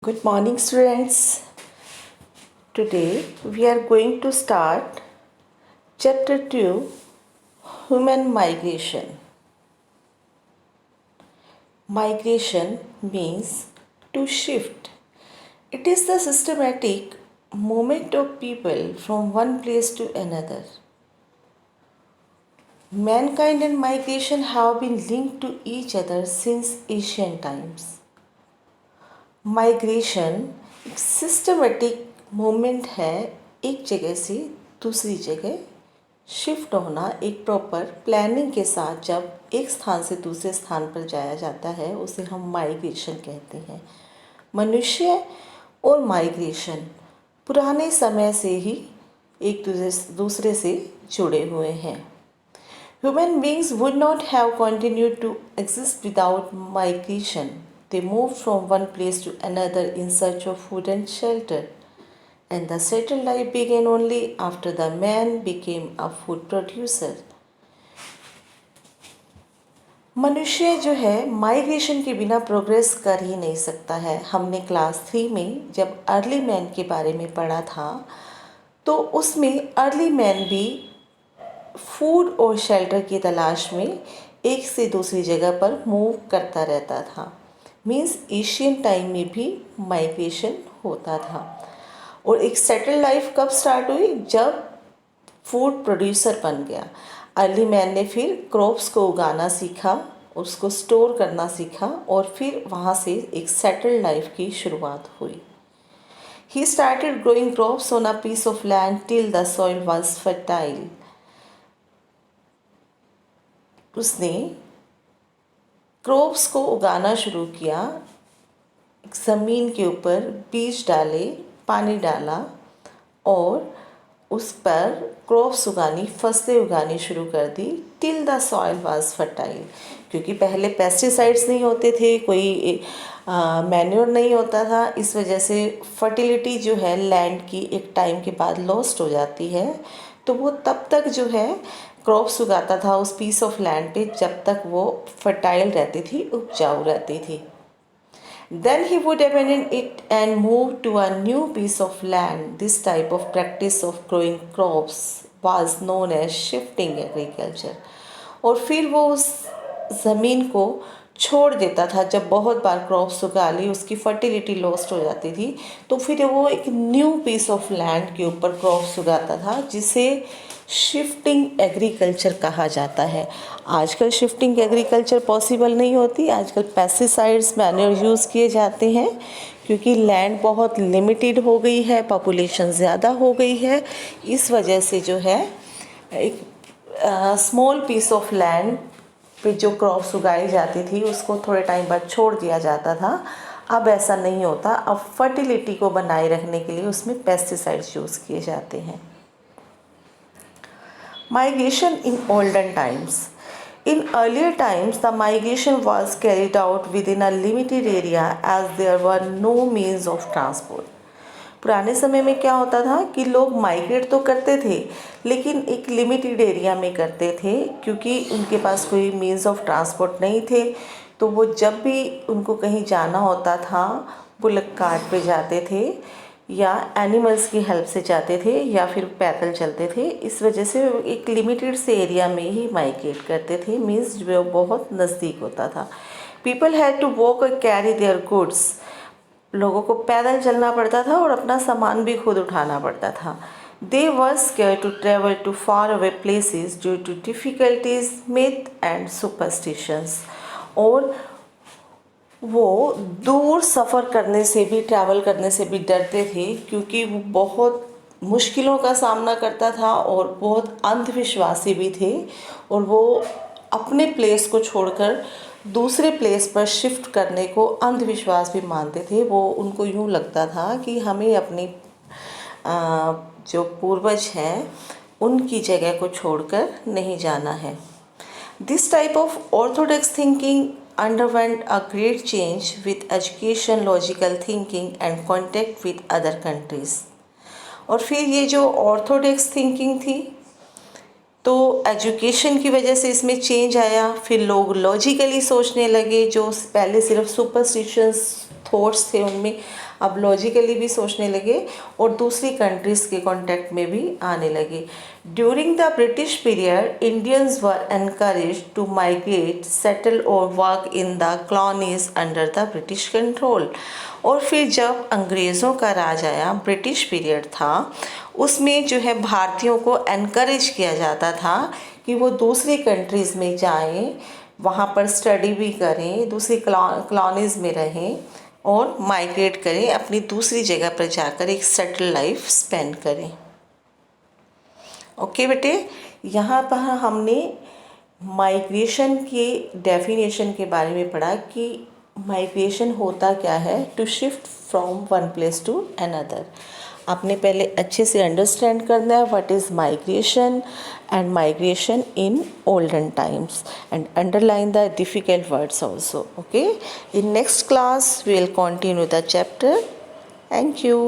Good morning, students. Today we are going to start Chapter 2 Human Migration. Migration means to shift. It is the systematic movement of people from one place to another. Mankind and migration have been linked to each other since ancient times. Migration एक systematic movement है, एक जगह से दूसरी जगह shift होना। एक proper planning के साथ जब एक स्थान से दूसरे स्थान पर जाया जाता है उसे हम माइग्रेशन कहते हैं। मनुष्य और माइग्रेशन पुराने समय से ही एक दूसरे से जुड़े हुए हैं। Human beings would not have continued to exist without migration. They moved from one place to another in search of food and shelter. And the settled life began only after the man became a food producer. मनुष्य जो है migration के बिना progress कर ही नहीं सकता है। हमने क्लास 3 में जब अर्ली मैन के बारे में पढ़ा था तो उसमें अर्ली मैन भी फूड और शेल्टर की तलाश में एक से दूसरी जगह पर मूव करता रहता था। मीन्स एशियन टाइम में भी माइग्रेशन होता था। और एक सेटल लाइफ कब स्टार्ट हुई? जब फूड प्रोड्यूसर बन गया। अर्ली मैन ने फिर क्रॉप्स को उगाना सीखा, उसको स्टोर करना सीखा और फिर वहाँ से एक सेटल लाइफ की शुरुआत हुई। He started growing crops on a piece of land till the soil was fertile. उसने क्रॉप्स को उगाना शुरू किया, ज़मीन के ऊपर बीज डाले, पानी डाला और उस पर क्रॉप्स उगानी, फसलें उगानी शुरू कर दी। Till the soil was fertile, क्योंकि पहले पेस्टिसाइड्स नहीं होते थे, कोई मैन्योर नहीं होता था, इस वजह से फर्टिलिटी जो है लैंड की एक टाइम के बाद लॉस्ट हो जाती है। तो वो तब तक जो है क्रॉप्स उगाता था उस पीस ऑफ लैंड पे जब तक वो फर्टाइल रहती थी, उपजाऊ रहती थी। Then he would abandon it and move to a new piece of land. This type of practice of growing crops was known as shifting agriculture. और फिर वो उस ज़मीन को छोड़ देता था। जब बहुत बार क्रॉप्स उगा ली, उसकी फर्टिलिटी लॉस्ट हो जाती थी, तो फिर वो एक न्यू पीस ऑफ लैंड के ऊपर क्रॉप्स उगाता था, जिसे शिफ्टिंग एग्रीकल्चर कहा जाता है। आजकल शिफ्टिंग एग्रीकल्चर पॉसिबल नहीं होती। आजकल पेस्टिसाइड्स, मैन्योर यूज़ किए जाते हैं क्योंकि लैंड बहुत लिमिटेड हो गई है, पॉपुलेशन ज़्यादा हो गई है। इस वजह से जो है एक स्मॉल पीस ऑफ लैंड पे जो क्रॉप्स उगाई जाती थी उसको थोड़े टाइम बाद छोड़ दिया जाता था। अब ऐसा नहीं होता। अब फर्टिलिटी को बनाए रखने के लिए उसमें पेस्टिसाइड्स यूज़ किए जाते हैं। Migration in olden times. In earlier times, the migration was carried out within a limited area as there were no means of transport. पुराने समय में क्या होता था कि लोग माइग्रेट तो करते थे लेकिन एक लिमिटेड एरिया में करते थे, क्योंकि उनके पास कोई मीन्स ऑफ ट्रांसपोर्ट नहीं थे। तो वो जब भी उनको कहीं जाना होता था बुलक कार्ट पे जाते थे या एनिमल्स की हेल्प से जाते थे या फिर पैदल चलते थे। इस वजह से एक लिमिटेड से एरिया में ही माइग्रेट करते थे, मीन्स जो बहुत नज़दीक होता था। पीपल हैड टू वॉक और कैरी देयर गुड्स। लोगों को पैदल चलना पड़ता था और अपना सामान भी खुद उठाना पड़ता था। They were scared to travel to far away places due to difficulties, myth and superstitions. और वो दूर सफ़र करने से भी, ट्रैवल करने से भी डरते थे क्योंकि वो बहुत मुश्किलों का सामना करता था और बहुत अंधविश्वासी भी थे। और वो अपने प्लेस को छोड़कर दूसरे प्लेस पर शिफ्ट करने को अंधविश्वास भी मानते थे। वो उनको यूँ लगता था कि हमें अपनी जो पूर्वज हैं उनकी जगह को छोड़कर नहीं जाना है। This type of Orthodox thinking underwent a great change with education, logical thinking and contact with other countries. और फिर ये जो ऑर्थोडॉक्स थिंकिंग थी तो एजुकेशन की वजह से इसमें चेंज आया। फिर लोग लॉजिकली सोचने लगे, जो पहले सिर्फ सुपरस्टिशंस थॉट्स थे उनमें, अब लॉजिकली भी सोचने लगे और दूसरी कंट्रीज़ के कांटेक्ट में भी आने लगे। During the British period Indians were encourage to migrate, settle और work in the colonies under the British control. और फिर जब अंग्रेज़ों का राज आया, ब्रिटिश पीरियड था, उसमें जो है भारतीयों को एनकरेज किया जाता था कि वो दूसरी कंट्रीज़ में जाएं, वहाँ पर स्टडी भी करें, दूसरी कॉलोनीज़ में रहें और माइग्रेट करें, अपनी दूसरी जगह पर जाकर एक सेटल लाइफ स्पेंड करें। ओके बेटे, यहाँ पर हमने माइग्रेशन की डेफिनेशन के बारे में पढ़ा कि माइग्रेशन होता क्या है, to shift from one place to another. आपने पहले अच्छे से अंडरस्टैंड करना है what is migration and migration in olden times and underline the difficult words also. Okay, in next class we will continue the chapter. Thank you.